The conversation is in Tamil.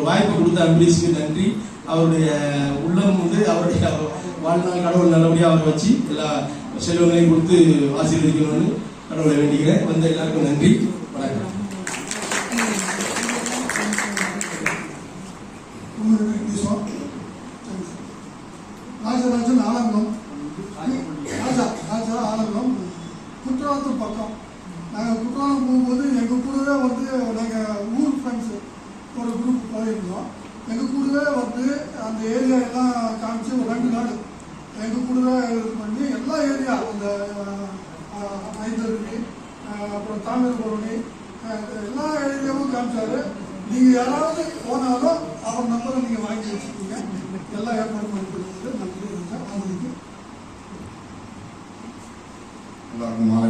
வாய்ப்பு கொடுத்த அம்பிரீஷ்க்கு நன்றி. அவருடைய உள்ளம் வந்து அவருடைய வாழ்நாள் கடவுள் நல்லபடியாக அவரை வச்சு எல்லா செல்வங்களையும் கொடுத்து ஆசீர்வதிக்கணும்னு கடவுளை வேண்டிக்கிறேன். வந்த எல்லாருக்கும் நன்றி, வணக்கம். ராஜராஜன் ஆலங்குளம், ராஜா ஆலங்குளம், குற்றாலத்து பக்கம். நாங்கள் குற்றாலம் போகும்போது எங்கள் கூடவே வந்து நாங்கள் ஊர் ஃப்ரெண்ட்ஸு ஒரு குரூப் போயிருந்தோம். எங்கள் கூடவே வந்து அந்த ஏரியா எல்லாம் காமிச்சு ஒரு 2 நாள் எங்கள் கூடவே இது பண்ணி எல்லா ஏரியா அந்த ஐந்தருவி, அப்புறம் தாமிரபரணி எல்லா ஏரியாவும் காமிச்சாரு. நீங்கள் யாராவது போனாலும் அவர் நம்பரை நீங்கள் வாங்கி வச்சுக்கோங்க. எல்லா ஏற்பாடு பண்ணிட்டு நன்றி. எல்லாருக்கும் மாலை